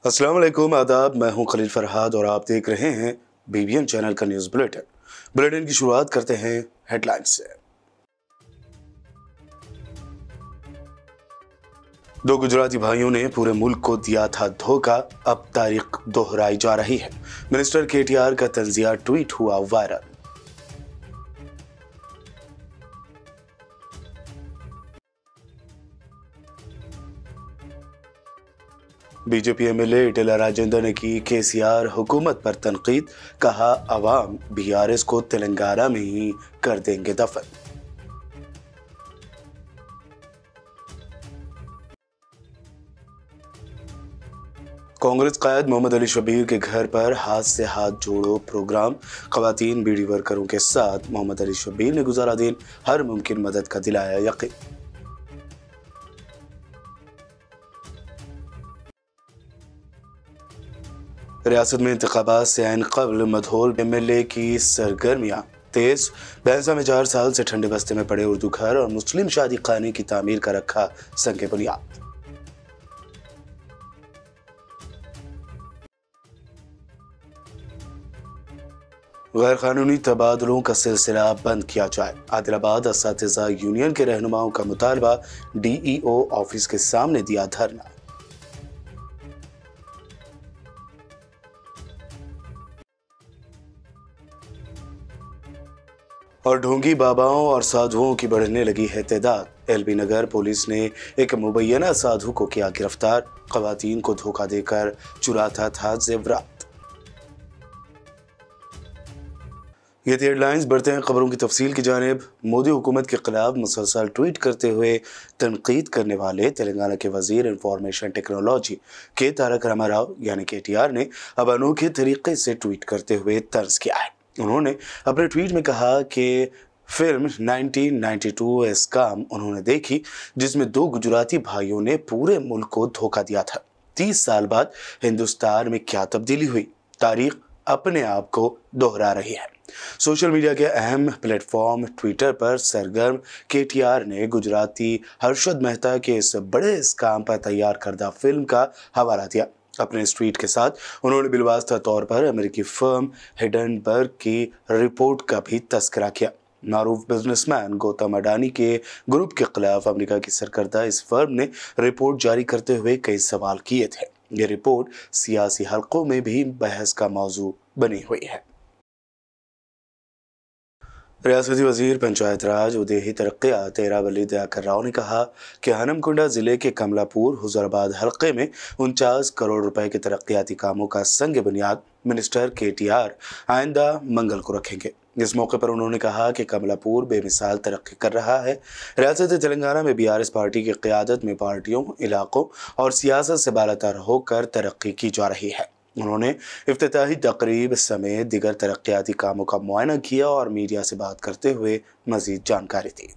अस्सलाम वालेकुम, आदाब। मैं हूं खलील फरहाद और आप देख रहे हैं BBN चैनल का न्यूज़ बुलेटिन की शुरुआत करते हैं हेडलाइंस से। दो गुजराती भाइयों ने पूरे मुल्क को दिया था धोखा, अब तारीख दोहराई जा रही है। मिनिस्टर KTR का तंजिया ट्वीट हुआ viral. BJP MLA Etela Rajendra ने की KCR हुकूमत पर तनकीद, कहा अवाम BRS को तेलंगाना में ही कर देंगे दफन। कांग्रेस कायद मोहम्मद अली शब्बीर के घर पर हाथ से हाथ जोड़ो प्रोग्राम, खवातीन बीड़ी वर्करों के साथ मोहम्मद अली शब्बीर ने गुजारा दिन, हर मुमकिन मदद का दिलाया यकीन। रियासत में इंतखाबात से ऐन कबल मधोल MLA की सरगर्मियां तेज, बैंसा में 4 साल से ठंडे बस्ते में पड़े उर्दू घर और मुस्लिम शादी खाने की तामीर का रखा संग बुनियाद। गैर कानूनी तबादलों का सिलसिला बंद किया जाए, आदिलाबाद असातिज़ा यूनियन के रहनुमाओं का मुतालबा, DEO ऑफिस के सामने दिया धरना। और ढोंगी बाबाओं और साधुओं की बढ़ने लगी है तादाद, LB नगर पुलिस ने एक मुबैना साधु को किया गिरफ्तार, खवातीन को धोखा देकर चुराता था जेवरात। ये थी हेडलाइंस। बढ़ते हैं खबरों की तफसील की जानिब। मोदी हुकूमत के खिलाफ मुसलसल ट्वीट करते हुए तनकीद करने वाले तेलंगाना के वजीर इंफॉर्मेशन टेक्नोलॉजी के तारक रामाराव यानी KTR ने अब अनोखे तरीके से ट्वीट करते हुए तर्ज किया है। उन्होंने अपने ट्वीट में कहा कि फिल्म 1992 स्कैम उन्होंने देखी, जिसमें दो गुजराती भाइयों ने पूरे मुल्क को धोखा दिया था। 30 साल बाद हिंदुस्तान में क्या तब्दीली हुई, तारीख अपने आप को दोहरा रही है। सोशल मीडिया के अहम प्लेटफॉर्म ट्विटर पर सरगर्म KTR ने गुजराती हर्षद मेहता के इस बड़े स्कैम पर तैयार करदा फिल्म का हवाला दिया। अपने इस ट्वीट के साथ उन्होंने बिलवास्ता तौर पर अमेरिकी फर्म हिडनबर्ग की रिपोर्ट का भी तस्करा किया। मारूफ बिजनेसमैन गौतम अडानी के ग्रुप के खिलाफ अमेरिका की सरकर्दा इस फर्म ने रिपोर्ट जारी करते हुए कई सवाल किए थे। ये रिपोर्ट सियासी हलकों में भी बहस का मौजू बनी हुई है। रियासती वजीर पंचायत राज उदेही तरक्यात एरावली दयाकर राव ने कहा कि हनमकुंडा जिले के कमलापुर हुजूराबाद हलके में 49 करोड़ रुपए के तरक्याती कामों का संग बुनियाद मिनिस्टर KTR आइंदा मंगल को रखेंगे। इस मौके पर उन्होंने कहा कि कमलापुर बेमिसाल तरक्की कर रहा है। रियासत तेलंगाना में BRS पार्टी की क़यादत में पार्टियों, इलाकों और सियासत से बालातर होकर तरक्की की जा रही है। उन्होंने इफ्तिताही तकरीब समेत दिगर तरक्याती कामों का मुआयना किया और मीडिया से बात करते हुए मजीद जानकारी दी।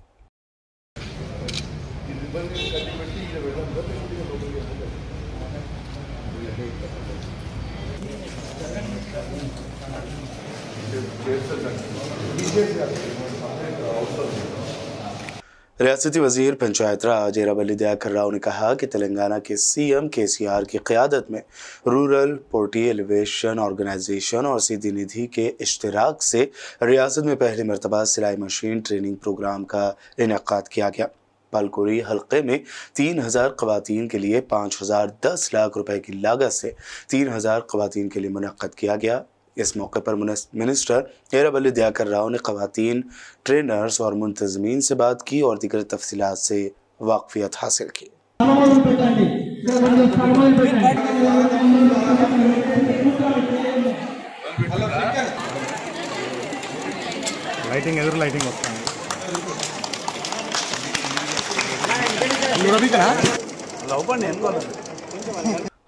रियासती वजीर पंचायत राज एरावली दयाकर राव ने कहा कि तेलंगाना के CM KCR की क़यादत में रूरल पोर्टी एलिवेशन ऑर्गेनाइजेशन और सीधी निधि के इश्तिराक से रियासत में पहली मरतबा सिलाई मशीन ट्रेनिंग प्रोग्राम का इनेकाद किया गया। पालकोरी हल्के में 3000 ख़वातीन के लिए 5010 लाख रुपए की लागत से 3000 ख़वातीन के लिए मुनक्कद किया गया। इस मौके पर मिनिस्टर एरावली दयाकर राव ने ख़वातीन ट्रेनर्स और मुंतज़मीन से बात की और दीगर तफसीलात से वाक़फियत हासिल की।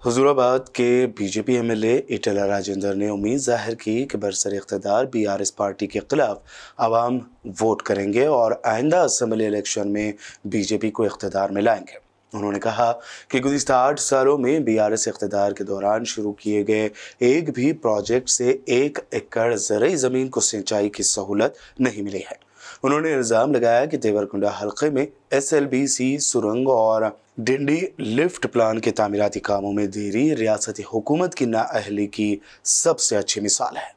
हुजूराबाद के बीजेपी MLA इटेला राजेंद्र ने उम्मीद जाहिर की कि बरसर इख्तिदार BRS पार्टी के खिलाफ आवाम वोट करेंगे और आइंदा असम्बली इलेक्शन में बीजेपी को इख्तिदार में लाएंगे। उन्होंने कहा कि गुज़िश्ता 8 सालों में BRS इख्तिदार के दौरान शुरू किए गए एक भी प्रोजेक्ट से 1 एकड़ ज़रई ज़मीन को सिंचाई की सहूलत नहीं मिली है। उन्होंने इल्जाम लगाया कि तेवरकुंडा हलके में SLBC सुरंग और डिंडी लिफ्ट प्लान के तामीराती कामों में देरी रियासती हुकूमत की नाअहली की सबसे अच्छी मिसाल है।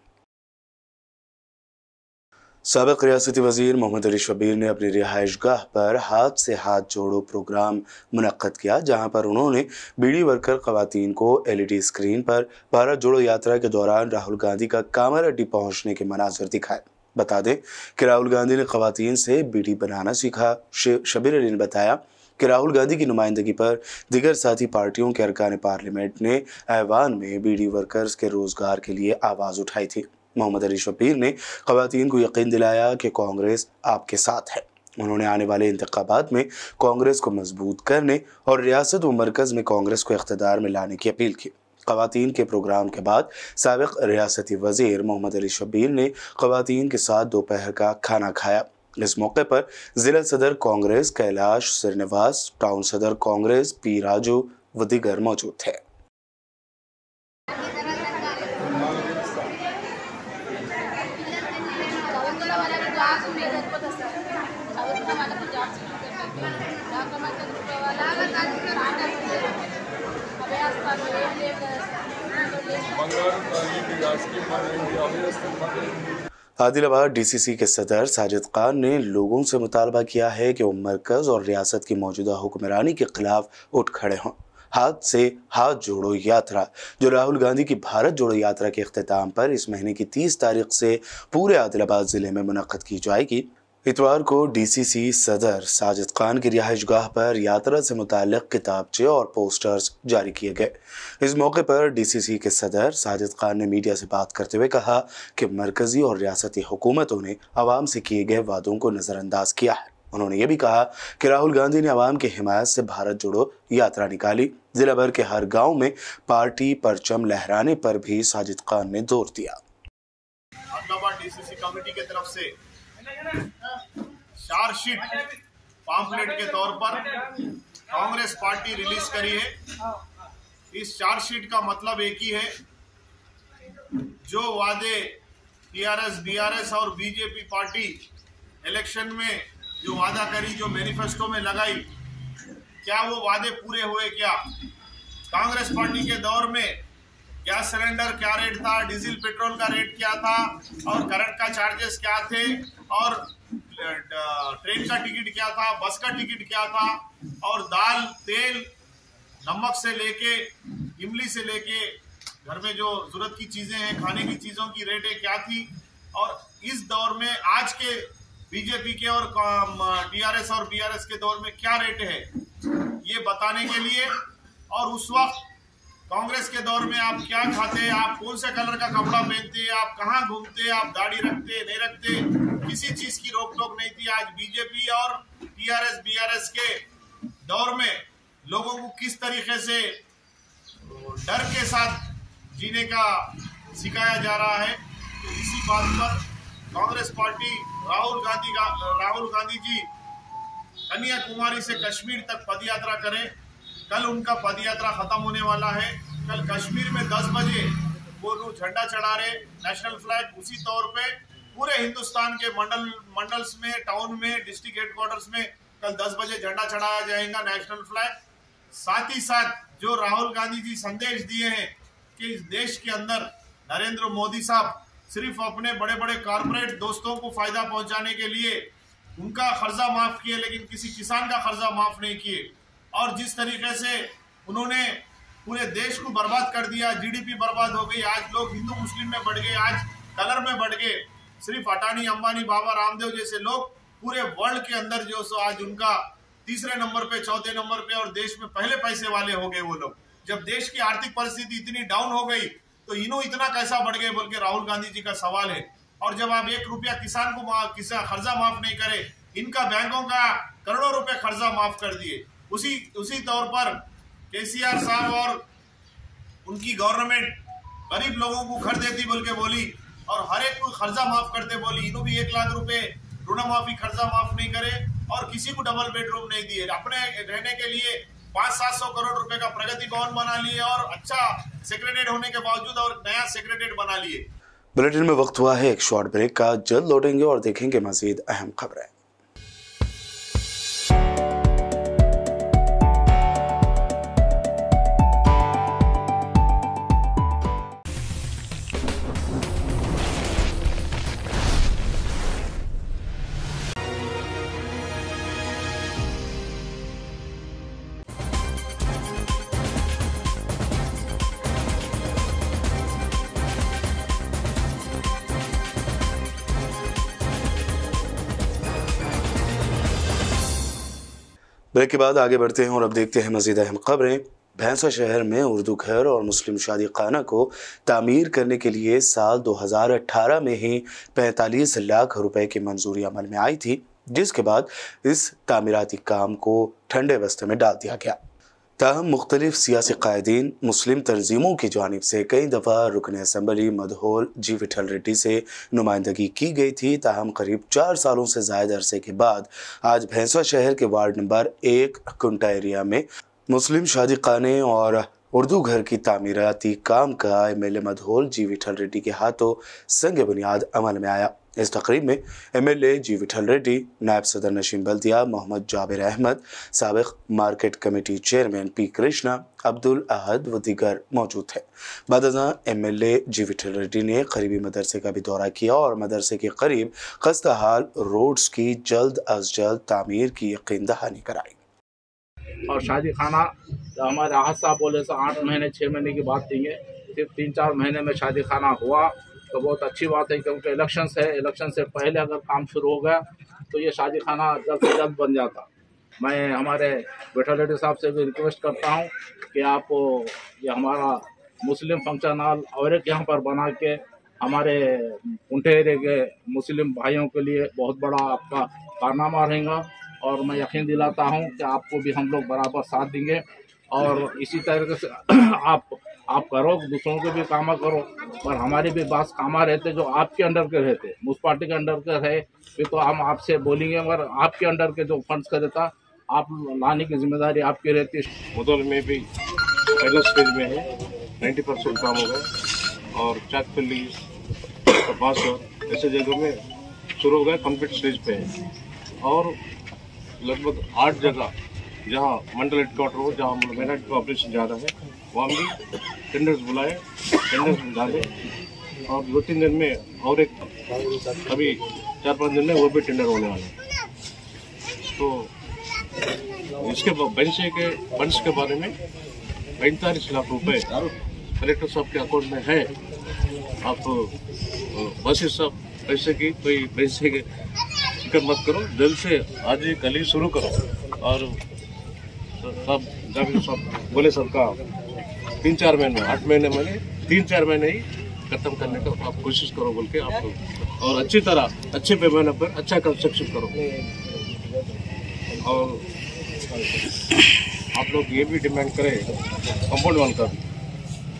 साबिक रियासती वजीर मोहम्मद अली शब्बीर ने अपनी रिहाइशगाह पर हाथ से हाथ जोड़ो प्रोग्राम मुनक्कद किया, जहां पर उन्होंने बीडी वर्कर खवातीन को LED स्क्रीन पर भारत जोड़ो यात्रा के दौरान राहुल गांधी का कामारेड्डी पहुंचने के मनाजिर दिखाए। बता दें कि राहुल गांधी ने खवातीन से बीडी बनाना सीखा। शब्बीर अली ने बताया कि राहुल गांधी की नुमाइंदगी पर दीगर साथी पार्टियों के अरकान पार्लियामेंट ने ऐवान में बीडी वर्कर्स के रोजगार के लिए आवाज उठाई थी। मोहम्मद अली शब्बीर ने खवातीन को यकीन दिलाया कि कांग्रेस आपके साथ है। उन्होंने आने वाले इंतखाबात में कांग्रेस को मजबूत करने और रियासत व मरकज में कांग्रेस को इख्तिदार में लाने की अपील की। खवातीन के प्रोग्राम के बाद साबिक रियासती वजीर मोहम्मद अली शब्बीर ने खवातीन के साथ दोपहर का खाना खाया। इस मौके पर जिला सदर कांग्रेस कैलाश श्रीनिवास, टाउन सदर कांग्रेस P राजू व दीगर मौजूद थे। आदिलाबाद DCC के सदर साजिद खान ने लोगों से मुतालबा किया है कि वो मरकज और रियासत की मौजूदा हुक्मरानी के खिलाफ उठ खड़े हों। हाथ से हाथ जोड़ो यात्रा, जो राहुल गांधी की भारत जोड़ो यात्रा के इख्तिताम पर इस महीने की 30 तारीख से पूरे आदिलाबाद जिले में मुनक्कद की जाएगी। इतवार को DCC सदर साजिद खान की रिहाइशगाह पर यात्रा से मुताल्लिक किताबचे और पोस्टर्स जारी किए गए। इस मौके पर DCC के सदर साजिद खान ने मीडिया से बात करते हुए कहा कि मरकजी और रियासती हुकूमतों ने आवाम से किए गए वादों को नज़रअंदाज किया है। उन्होंने ये भी कहा कि राहुल गांधी ने आवाम की हिमायत से भारत जोड़ो यात्रा निकाली। जिला भर के हर गाँव में पार्टी परचम लहराने पर भी साजिद खान ने जोर दिया। DCC कमेटी की तरफ से चार्जशीट पॉम्पलेट के तौर पर कांग्रेस पार्टी रिलीज करी है। इस चार्जशीट का मतलब एक ही है, जो वादे TRS, BRS और BJP पार्टी इलेक्शन में जो वादा करी, जो मैनिफेस्टो में लगाई, क्या वो वादे पूरे हुए? क्या कांग्रेस पार्टी के दौर में गैस सिलेंडर क्या रेट था, डीजल पेट्रोल का रेट क्या था और करंट का चार्जेस क्या थे और ट्रेन का टिकट क्या था, बस का टिकट क्या था और दाल, तेल, नमक से लेके इमली से लेके घर में जो जरूरत की चीजें हैं, खाने की चीजों की रेटें क्या थी। और इस दौर में आज के बीजेपी के और TRS और BRS के दौर में क्या रेट है, ये बताने के लिए, और उस वक्त कांग्रेस के दौर में आप क्या खाते, आप कौन से कलर का कपड़ा पहनते, आप कहाँ घूमते, आप दाढ़ी रखते नहीं रखते, किसी चीज की रोक टोक नहीं थी। आज बीजेपी और TRS BRS के दौर में लोगों को किस तरीके से डर के साथ जीने का सिखाया जा रहा है। तो इसी बात पर कांग्रेस पार्टी राहुल गांधी जी कन्याकुमारी से कश्मीर तक पदयात्रा करें। कल उनका पदयात्रा खत्म होने वाला है। कल कश्मीर में 10 बजे वो झंडा चढ़ा रहे, नेशनल फ्लैग। उसी तौर पे पूरे हिंदुस्तान के मंडल्स में, टाउन में, डिस्ट्रिक्ट हेडक्वार्टर्स में कल 10 बजे झंडा चढ़ाया जाएगा, नेशनल फ्लैग। साथ ही साथ जो राहुल गांधी जी संदेश दिए हैं कि इस देश के अंदर नरेंद्र मोदी साहब सिर्फ अपने बड़े बड़े कॉर्पोरेट दोस्तों को फायदा पहुंचाने के लिए उनका कर्जा माफ किए, लेकिन किसी किसान का कर्जा माफ नहीं किए। और जिस तरीके से उन्होंने पूरे देश को बर्बाद कर दिया, GDP बर्बाद हो गई। आज लोग हिंदू मुस्लिम में बढ़ गए, आज कलर में बढ़ गए। सिर्फ अडानी, अंबानी, बाबा रामदेव जैसे लोग पूरे वर्ल्ड के अंदर जो सो आज उनका तीसरे नंबर पे, चौथे नंबर पे और देश में पहले पैसे वाले हो गए वो लोग। जब देश की आर्थिक परिस्थिति इतनी डाउन हो गई तो इन्हों इतना कैसा बढ़ गए बोल के राहुल गांधी जी का सवाल है। और जब आप 1 रुपया किसान को कर्जा माफ नहीं करे, इनका बैंकों का करोड़ों रुपए कर्जा माफ कर दिए। उसी तौर पर KCR साहब और उनकी गवर्नमेंट गरीब लोगों को घर देती बोल के बोली और हर एक को कर्जा माफ करते बोली। इन्हों भी 1 लाख रुपए ऋण माफी कर्जा माफ नहीं करे और किसी को डबल बेडरूम नहीं दिए। अपने रहने के लिए 500-700 करोड़ रुपए का प्रगति भवन बना लिए और अच्छा सेक्रेटरीट होने के बावजूद और नया सेक्रेटरीट बना लिए। बुलेटिन में वक्त हुआ है एक शॉर्ट ब्रेक का। जल्द लौटेंगे और देखेंगे मजीद अहम खबरें। ब्रेक के बाद आगे बढ़ते हैं और अब देखते हैं मजीद अहम खबरें। भैंसा शहर में उर्दू घर और मुस्लिम शादी खाना को तामीर करने के लिए साल 2018 में ही 45 लाख रुपए की मंजूरी अमल में आई थी, जिसके बाद इस तामीराती काम को ठंडे बस्ते में डाल दिया गया। ताहम मुख्तलिफ सियासी कायदीन मुस्लिम तंजीमों की जानिब से कई दफ़ा रुकन असम्बली मदहोल जी विठल रेड्डी से नुमाइंदगी की गई थी। ताहम करीब 4 सालों से ज़ायद अरसे के बाद आज भैंसा शहर के वार्ड नंबर 1 कुंटा एरिया में मुस्लिम शादी खाने और उर्दू घर की तामीराती काम का MLA मदहोल जी विठल रेड्डी के हाथों संग बुनियाद अमल में आया। इस तकरीब में MLA जी विठल रेड्डी, नायब सदर नशीन बल्दिया मोहम्मद जाबिर अहमद, साबिक market committee chairman P Krishna, Abdul Ahad व दीगर मौजूद थे। बादज़ां MLA जी विठल रेड्डी ने करीबी मदरसे का भी दौरा किया और मदरसे के करीब खस्ता हाल रोड्स की जल्द अज जल्द तामीर की यकीन दहानी कराई। और शादी खाना हमारे आहद साहब बोले तो 8 महीने 6 महीने की बात देंगे, सिर्फ 3-4 महीने में शादी खाना हुआ तो बहुत अच्छी बात है, क्योंकि इलेक्शन है, इलेक्शन से पहले अगर काम शुरू हो गया तो ये शादी खाना जल्द से जल्द बन जाता। मैं हमारे विठल रेड्डी साहब से भी रिक्वेस्ट करता हूँ कि आप ये हमारा मुस्लिम फंक्शन हॉल और एक यहाँ पर बना के हमारे कुंटे एरिया के मुस्लिम भाइयों के लिए बहुत बड़ा आपका कारनामा रहेगा, और मैं यकीन दिलाता हूँ कि आपको भी हम लोग बराबर साथ देंगे। और इसी तरीके से आप करो, दूसरों के भी काम करो, पर हमारे भी बात कामा रहते जो आपके अंडर के रहते, उस पार्टी के अंडर के रहे फिर तो हम आपसे बोलेंगे, मगर आपके अंडर के जो फंड्स का देता आप लाने की जिम्मेदारी आपकी रहती है। मुदल में भी पहले स्टेज में है, 90% काम हो गया, और चाकपल्ली बासर ऐसे जगह में शुरू हो गया, कंप्लीट स्टेज पे है। और लगभग 8 जगह जहाँ मंडल हेडक्वार्टर हो, जहाँ मेरठ का ऑपरेशन ज़्यादा है, वहाँ भी टेंडर्स बुलाए, टेंडर्स डाले, और 2-3 दिन में और एक अभी 4-5 दिन में वो भी टेंडर होने वाले हैं। तो इसके पैसे के फंड्स के बारे में 45 लाख रुपए कलेक्टर साहब के अकाउंट में है। आप बस सब पैसे की कोई पैसे के फिक्र मत करो, दिल से आज ही कल ही शुरू करो। और सब जब सब बोले सबका 3-4 महीने 8 महीने में 3-4 महीने ही खत्म करने का आप कोशिश करो बोल के आप लोग, और अच्छी तरह अच्छे पैमाने पर अच्छा कंस्ट्रक्शन करो। और आप लोग ये भी डिमांड करें कंपाउंड वॉल का भी,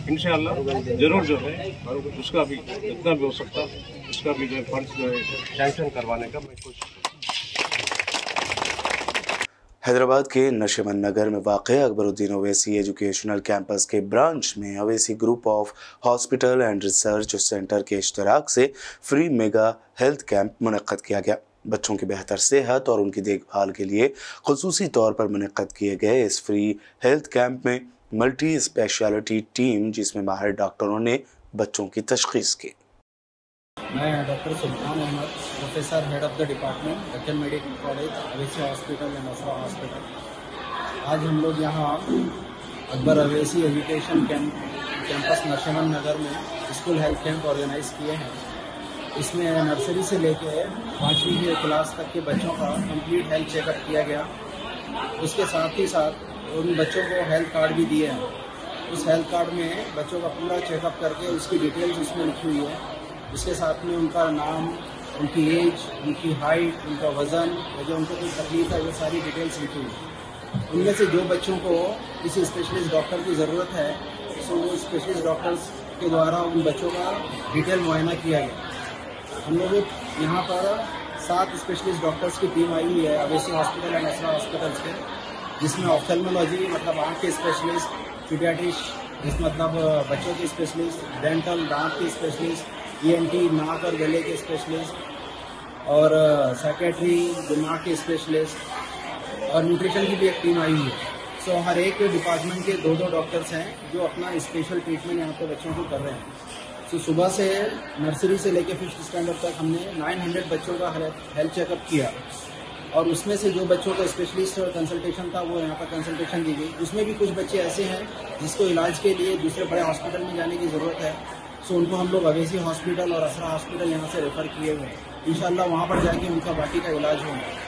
इंशाअल्लाह जरूर जो है उसका भी जितना भी हो सकता उसका भी जो फंड्स जो है सैंक्शन करवाने का मैं कोशिश करूँ। हैदराबाद के नशीमन नगर में वाक़ अकबरुद्दीन ओवैसी एजुकेशनल कैंपस के ब्रांच में Owaisi group of hospital and research centre के इश्तराक से फ्री मेगा हेल्थ कैंप मुनक्कद किया गया। बच्चों की बेहतर सेहत और उनकी देखभाल के लिए खुसूसी तौर पर मुनक्कद किए गए इस फ्री हेल्थ कैंप में मल्टी स्पेशलिटी टीम, जिसमें माहिर डॉक्टरों ने बच्चों की तशखीस की। मैं doctor Sultan Ahmed, professor head of the department, Deccan medical college, Owaisi hospital and Asra hospital. आज हम लोग यहाँ अकबर अवैसी एजुकेशन कैंपस नशीमन नगर में स्कूल हेल्थ कैंप ऑर्गेनाइज किए हैं। इसमें नर्सरी से लेकर 5वीं क्लास तक के बच्चों का कंप्लीट हेल्थ चेकअप किया गया। उसके साथ ही साथ उन बच्चों को हेल्थ कार्ड भी दिए हैं। उस हेल्थ कार्ड में बच्चों का पूरा चेकअप करके उसकी डिटेल्स उसमें लिखी हुई है। इसके साथ में उनका नाम, उनकी एज, उनकी हाइट, उनका वज़न, जो उनको कोई तकलीफ है वो सारी डिटेल्स लिखी हुई है। उनमें से जो बच्चों को किसी स्पेशलिस्ट डॉक्टर की ज़रूरत है तो वो स्पेशलिस्ट डॉक्टर्स के द्वारा उन बच्चों का डिटेल मुआयना किया गया। हम लोग यहाँ पर 7 स्पेशलिस्ट डॉक्टर्स की टीम आई हुई है Owaisi hospital and Asra hospitals के, जिसमें ऑफ्थेल्मोलॉजी मतलब आँख के स्पेशलिस्ट, पीडियाट्रिश जिस मतलब बच्चों के स्पेशलिस्ट, डेंटल दांत के स्पेशलिस्ट, ENT नाक और गले के स्पेशलिस्ट और सेक्रेटरी दिमाग के स्पेशलिस्ट और न्यूट्रिशन की भी एक टीम आई हुई है। सो हर एक डिपार्टमेंट के 2-2 डॉक्टर्स हैं जो अपना स्पेशल ट्रीटमेंट यहाँ पे बच्चों को कर रहे हैं। सो सुबह से नर्सरी से लेकर 5th स्टैंडर्ड तक हमने 900 बच्चों का हेल्थ चेकअप किया और उसमें से जो बच्चों का स्पेशलिस्ट कंसल्टेशन था वो यहाँ पर कंसल्टेशन दी गई। उसमें भी कुछ बच्चे ऐसे हैं जिसको इलाज के लिए दूसरे बड़े हॉस्पिटल में जाने की ज़रूरत है। सो उनको हम लोग अवेसी हॉस्पिटल और असरा हॉस्पिटल यहाँ से रेफ़र किए हुए हैं। इंशाल्लाह वहाँ पर जाके उनका बाकी का इलाज होगा।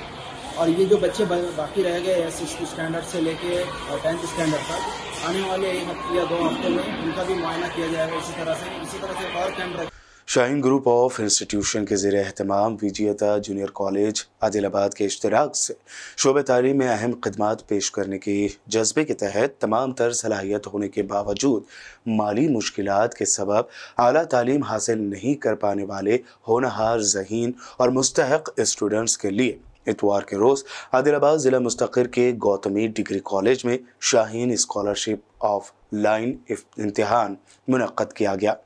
और ये जो बच्चे बाकी रह गए 6th स्टैंडर्ड से लेके 10th स्टैंडर्ड तक, आने वाले 1 हफ्ते या 2 हफ्ते में उनका भी मुआयना किया जाएगा। इसी तरह से एक और कैंप रखें। शाहीन ग्रुप ऑफ इंस्टीट्यूशन के ज़ेर एहतमाम विजयता जूनियर कॉलेज आदिलाबाद के इश्तराक से शोबे तालीम में अहम खदमात पेश करने के जज्बे के तहत तमाम तर सलाहियत होने के बावजूद माली मुश्किलात के सबब आला तालीम हासिल नहीं कर पाने वाले होनहार ज़हीन और मुस्तहक स्टूडेंट्स के लिए इतवार के रोज़ आदिलाबाद ज़िला मुस्तक़िर के गौतमी डिग्री कॉलेज में शाहीन स्कॉलरशिप ऑफ लाइन इम्तिहान मुनक़्क़द किया गया।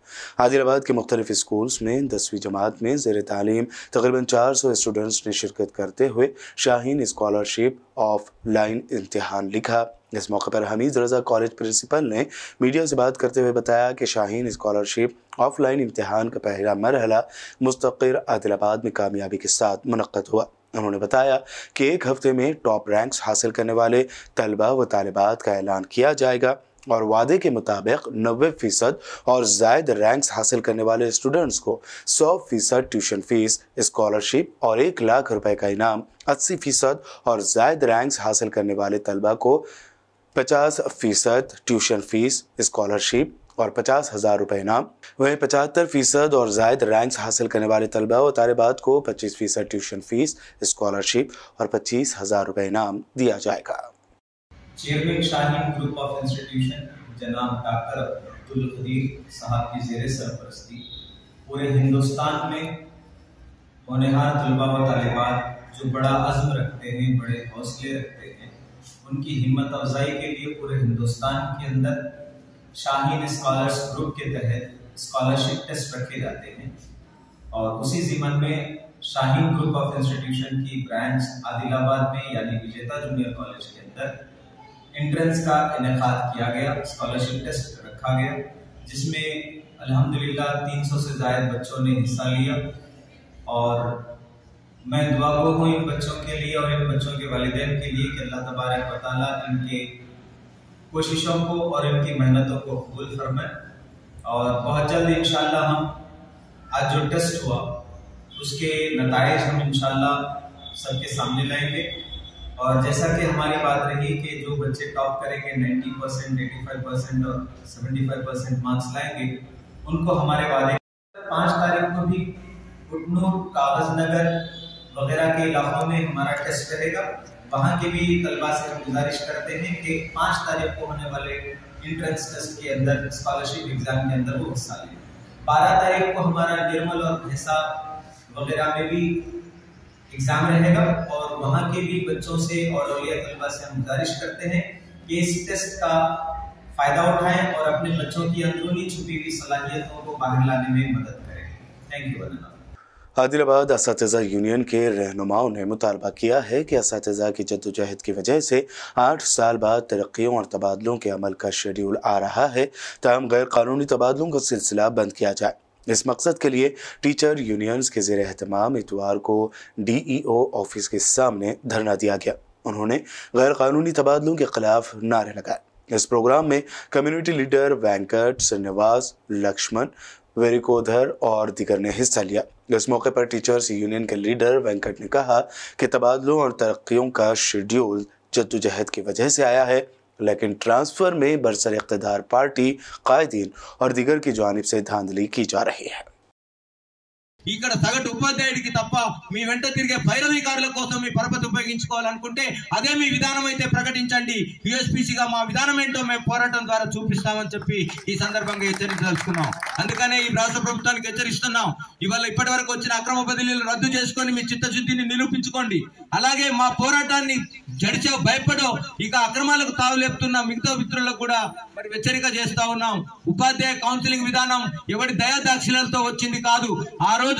आदिलाबाद के मुख्तलिफ स्कूल्स में 10वीं जमात में ज़ेर तालीम तकरीबन 400 स्टूडेंट्स ने शिरकत करते हुए शाहीन स्कॉलरशिप ऑफ लाइन इम्तिहान लिखा। इस मौके पर हमीद रज़ा कॉलेज प्रिंसिपल ने मीडिया से बात करते हुए बताया कि शाहीन स्कॉलरशिप ऑफ लाइन इम्तिहान का पहला मरहला मुस्तक़िर आदिलाबाद में कामयाबी के साथ मुनक़्क़द हुआ। उन्होंने बताया कि 1 हफ्ते में टॉप रैंक्स हासिल करने वाले तलबा व तालिबात का ऐलान किया जाएगा और वादे के मुताबिक 90% और ज़ायद रैंक्स हासिल करने वाले स्टूडेंट्स को 100% ट्यूशन फीस स्कॉलरशिप और 1 लाख रुपए का इनाम, 80% और ज़ायद रैंक्स हासिल करने वाले तलबा को 50% ट्यूशन फीस स्कॉलरशिप और 50,000 रुपये इनाम, वहीं 75% और ज़ायद रैंक्स हासिल करने वाले तलबा व तालिबात को 25% ट्यूशन फीस स्कॉलरशिप और 25,000 रुपये इनाम दिया जाएगा। Chairman Shaheen group of institution जनाब डॉक्टर अब्दुल कदीर साहब की ज़ेर सरपरस्ती पूरे हिंदुस्तान में होनहार तलबा व तालिबात जो बड़ा अज़्म रखते हैं, बड़े हौसले रखते हैं, उनकी हिम्मत अफजाई के लिए पूरे हिंदुस्तान के अंदर शाहीन स्कॉलर्स ग्रुप के तहत स्कॉलरशिप टेस्ट रखे जाते हैं। और उसी ज़िमन में शाहीन ग्रुप ऑफ इंस्टीट्यूशन की ब्रांच आदिलाबाद में यानी विजेता जूनियर कॉलेज के अंदर एंट्रेंस का इनेकाद किया गया, स्कॉलरशिप टेस्ट रखा गया, जिसमें अल्हम्दुलिल्लाह 300 से ज़ायद बच्चों ने हिस्सा लिया। और मैं दुआगो हूँ इन बच्चों के लिए और इन बच्चों के वालिदैन के लिए कि अल्लाह तबारक व तआला इनके कोशिशों को और इनकी मेहनतों को कबूल फरमाए। और बहुत जल्द इंशाल्लाह हम आज जो टेस्ट हुआ उसके नताइज हम इंशाल्लाह सबके सामने लाएंगे। और जैसा कि हमारी बात रही कि जो बच्चे टॉप करेंगे 90%, 85% और 75% मार्क्स लाएंगे, उनको हमारे वादे 5 तारीख को भी कुटनूर, कागज नगर वगैरह के इलाकों में हमारा टेस्ट रहेगा। वहाँ के भी तलबा से हम गुजारिश करते हैं कि 5 तारीख को होने वाले इंट्रेंस टेस्ट के अंदर, स्कॉलरशिप एग्जाम के अंदर वो हिस्सा लें। 12 तारीख को हमारा निर्मल और हिसाब वगैरह में भी एग्जाम रहेगा और वहाँ के भी बच्चों से और औलिया तलबा से हम गुजारिश करते हैं कि इस टेस्ट का फायदा उठाएं और अपने बच्चों की अंदरूनी छुपी हुई सलाहियतों को बाहर लाने में मदद करें। Thank you. आदिलाबाद असातिज़ा यूनियन के रहनुमाओं ने मुतालबा किया है कि असातिज़ा की जद्दोजहद की वजह से 8 साल बाद तरक्कियों और तबादलों के अमल का शेड्यूल आ रहा है, ताहम गैर कानूनी तबादलों का सिलसिला बंद किया जाए। इस मकसद के लिए टीचर यूनियंस के ज़ेर एहतमाम इतवार को DEO ऑफिस के सामने धरना दिया गया। उन्होंने गैर कानूनी तबादलों के खिलाफ नारे लगाए। इस प्रोग्राम में कम्युनिटी लीडर वेंकट, श्रीनिवास, लक्ष्मण, वेरिकोधर और दीगर ने हिस्सा लिया। इस मौके पर टीचर्स यूनियन के लीडर वेंकट ने कहा कि तबादलों और तरक्कियों का शेड्यूल जद्दोजहद की वजह से आया है, लेकिन ट्रांसफ़र में बरसर इक़्तिदार पार्टी, कायदीन और दीगर की जानिब से धांधली की जा रही है। ఇక్కడ సగటు ఉపాధ్యాయుడికి తప్ప మీ వెంట తిరిగే భైరవీకారుల కోసం మీ పరపతి ఉపయోగించుకోవాలనుకుంటే అదే మీ విధానం అయితే ప్రకటించండి. యూఎస్పీసీగా మా విధానం ఏంటో మేము పోరాటం ద్వారా చూపిస్తామని చెప్పి ఈ సందర్భంగా హెచ్చరించదలుచుకున్నాం. అందుకనే ఈ రాష్ట్ర ప్రభుత్వానికి హెచ్చరిస్తున్నాం. ఇవాళ ఇప్పటి వరకు వచ్చిన అక్రమ బదిలీలు రద్దు చేసుకొని మీ చిత్తశుద్ధిని నిరూపించుకోండి. అలాగే మా పోరాటాన్ని జడిచో భయపడో ఇక అక్రమాలకు తావులేపుతున్న మిగతా మిత్రులకు కూడా మరి హెచ్చరిక చేస్తా ఉన్నాం. ఉపాధ్యాయ కౌన్సిలింగ్ విధానం ఎవరి దయాదాక్షిణ్యాలతో వచ్చింది కాదు. ఆ రోజు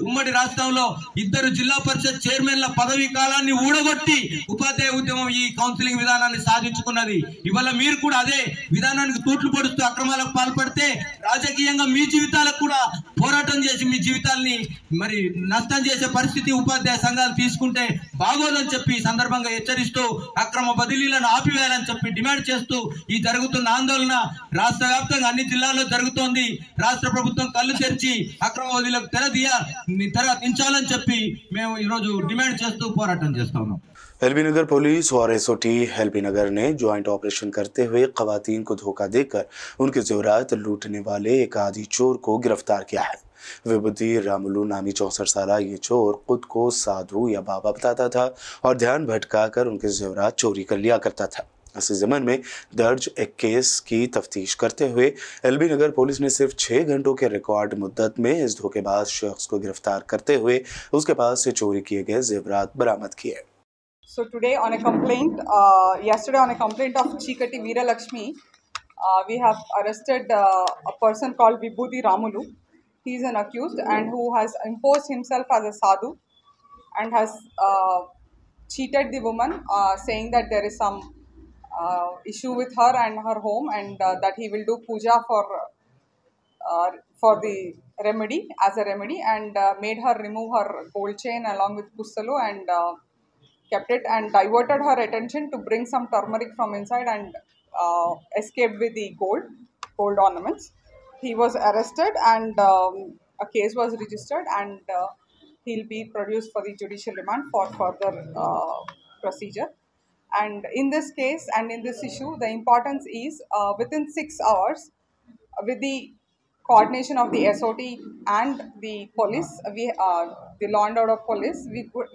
ఉమ్మడి రాష్ట్రంలో 2 జిల్లా పరిషత్ చైర్మన్ల పదవీ కాలాన్ని ఊడగొట్టి ఉపాధ్యాయ ఉద్యమం ఈ కౌన్సిలింగ్ విధానాన్ని సాధించుకున్నది. ఇవాళ మీరు కూడా అదే విధానానికి తూట్లు పడుతూ అక్రమాలకు పాల్పడితే రాజకీయంగా మీ జీవితాలకు కూడా పోరాటం చేసి మీ జీవితాల్ని మరి నష్టం చేసే పరిస్థితి ఉపాధ్యాయ సంఘాలు తీసుకుంటే బాగోదని చెప్పి ఈ సందర్భంగా హెచ్చరిస్తూ అక్రమ బదిలీలను ఆపివేయాలని చెప్పి డిమాండ్ చేస్తూ ఈ జరుగుతున్న ఆందోళన రాష్ట్ర వ్యాప్తంగా అన్ని జిల్లాల్లో జరుగుతోంది. రాష్ట్ర ప్రభుత్వం కళ్ళు తెరిచి అక్రమ బదిలీలకు తెర దించాలని చెప్పి మేము ఈరోజు డిమాండ్ చేస్తూ పోరాటం చేస్తా ఉన్నాం. एलबी नगर पुलिस और एसओटी एलबी नगर ने ज्वाइंट ऑपरेशन करते हुए खवातीन को धोखा देकर उनके जेवरात लूटने वाले एक आदि चोर को गिरफ्तार किया है। विभूति रामुलू नामी 64 साल ये चोर खुद को साधु या बाबा बताता था और ध्यान भटकाकर उनके जेवरात चोरी कर लिया करता था। इसी ज़मन में दर्ज एक केस की तफ्तीश करते हुए एलबी नगर पुलिस ने सिर्फ 6 घंटों के रिकॉर्ड मुद्दत में इस धोखेबाज शख्स को गिरफ्तार करते हुए उसके पास से चोरी किए गए जेवरात बरामद किए। So today on a complaint, yesterday on a complaint of Chikati Veera Lakshmi, we have arrested a person called Vibhuti Ramulu. He is an accused and who has imposed himself as a sadhu and has cheated the woman, saying that there is some issue with her and her home, and that he will do puja for the remedy, as a remedy, and made her remove her gold chain along with pustalu and kept it and diverted her attention to bring some turmeric from inside and escaped with the gold ornaments. He was arrested and a case was registered, and he'll be produced for the judicial remand for further procedure. And in this case and in this issue, the importance is within 6 hours, with the coordination of the SOT and the police, the law and order police,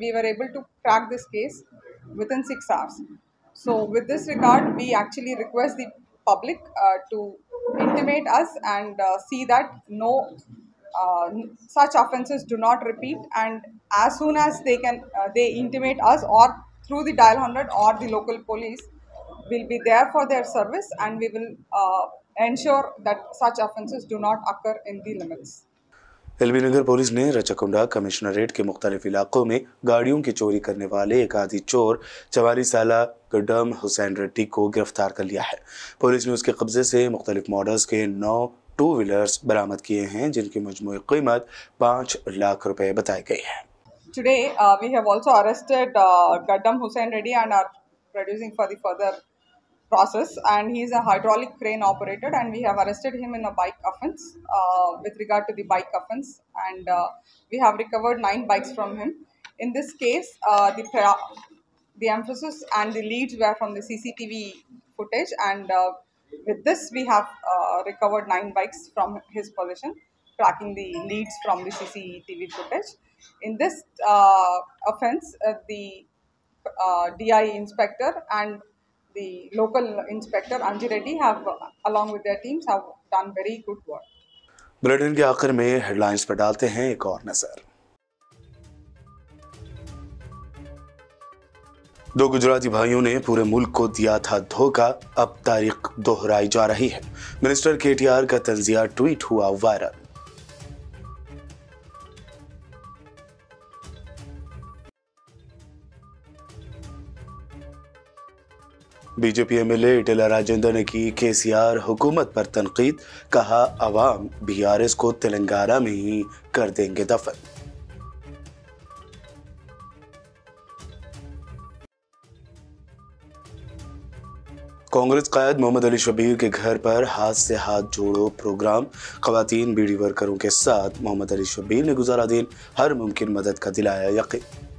we were able to crack this case within 6 hours. So with this regard, we actually request the public to intimate us and see that no such offences do not repeat, and as soon as they intimate us, or through the dial 100 or the local police, will be there for their service, and we will ensure that such offences do not occur in the limits. LB Nagar police ने Rachakonda commissionerate के मुख्तलिफ इलाकों में गाड़ियों की चोरी करने वाले एक आदि चोर 44 साल गड्डम हुसैन रेड्डी को गिरफ्तार कर लिया है। पुलिस ने उसके कब्जे से मुख्तलिफ मॉडल्स के 9 टू व्हीलर्स बरामद किए हैं, जिनकी मजमूई कीमत 5 लाख रुपए बताई गई है। Today we have also arrested Gaddam Hussain Reddy and are producing for the further process, and he is a hydraulic crane operator, and we have arrested him in a bike offence with regard to the bike offence, and we have recovered 9 bikes from him. In this case, the emphasis and the leads were from the CCTV footage, and with this we have recovered 9 bikes from his possession, tracking the leads from the CCTV footage. In this offence, the DI inspector and the local inspector Anji Reddy have, along with their teams, have done very good work. Bulletin के आखिर में headlines पर डालते हैं एक और नजर। 2 गुजराती भाइयों ने पूरे मुल्क को दिया था धोखा, अब तारीख दोहराई जा रही है। मिनिस्टर केटीआर का तंजिया ट्वीट हुआ viral. BJP MLA Etela Rajendra ने की केसीआर हुकूमत पर तनकीद, कहा अवाम बीआरएस को तेलंगाना में ही कर देंगे दफन। कांग्रेस कायद मोहम्मद अली शबीर के घर पर हाथ से हाथ जोड़ो प्रोग्राम, खवातीन बीडी वर्करों के साथ मोहम्मद अली शबीर ने गुजारा दिन, हर मुमकिन मदद का दिलाया यकीन।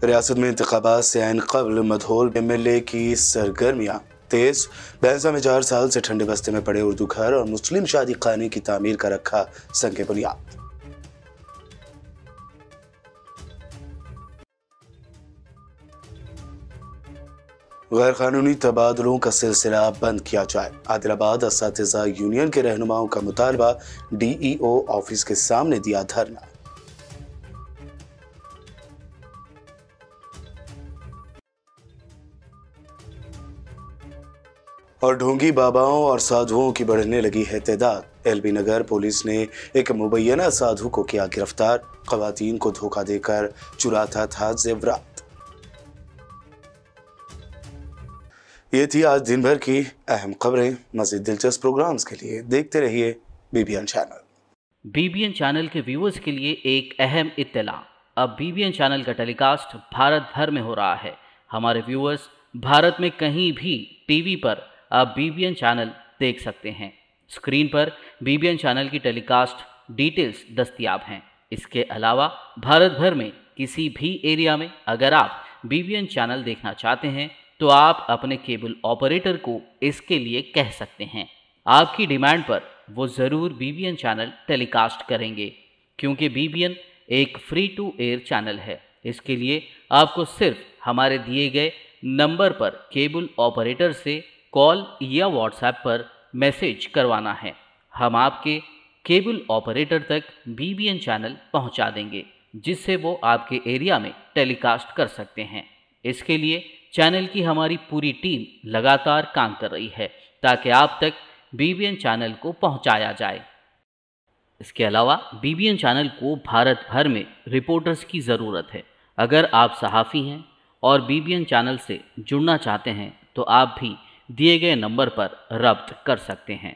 रियासत में इंतखाबात से ऐन क़ब्ल मधोल एमएलए की सरगर्मियां, तेज। भैंसा में 4 साल से ठंडे बस्ते में पड़े उर्दू घर और मुस्लिम शादी खाने की तामीर का रखा संग बुनियाद। गैर कानूनी तबादलों का सिलसिला बंद किया जाए। आदिलाबाद असातिज़ा यूनियन के रहनुमाओं का मुतालबा, DEO ऑफिस के सामने दिया धरना। और ढोंगी बाबाओं और साधुओं की बढ़ने लगी है तादाद। LB नगर पुलिस ने एक मुबैना साधु को किया गिरफ्तार। ख़वातीन को धोखा देकर चुराता था जेवरात। ये थी आज दिन भर की अहम खबरें। मज़ीद दिलचस्प प्रोग्राम्स के लिए देखते रहिए BBN चैनल। BBN चैनल के व्यूअर्स के लिए एक अहम इत्तला। अब BBN चैनल का टेलीकास्ट भारत भर में हो रहा है। हमारे व्यूअर्स भारत में कहीं भी टीवी पर अब BBN चैनल देख सकते हैं। स्क्रीन पर BBN चैनल की टेलीकास्ट डिटेल्स दस्तयाब हैं। इसके अलावा भारत भर में किसी भी एरिया में अगर आप BBN चैनल देखना चाहते हैं तो आप अपने केबल ऑपरेटर को इसके लिए कह सकते हैं। आपकी डिमांड पर वो ज़रूर BBN चैनल टेलीकास्ट करेंगे, क्योंकि BBN एक फ्री टू एयर चैनल है। इसके लिए आपको सिर्फ हमारे दिए गए नंबर पर केबल ऑपरेटर से कॉल या व्हाट्सएप पर मैसेज करवाना है। हम आपके केबल ऑपरेटर तक BBN चैनल पहुंचा देंगे, जिससे वो आपके एरिया में टेलीकास्ट कर सकते हैं। इसके लिए चैनल की हमारी पूरी टीम लगातार काम कर रही है ताकि आप तक BBN चैनल को पहुंचाया जाए। इसके अलावा BBN चैनल को भारत भर में रिपोर्टर्स की ज़रूरत है। अगर आप सहाफ़ी हैं और BBN चैनल से जुड़ना चाहते हैं तो आप भी दिए गए नंबर पर रब्त कर सकते हैं।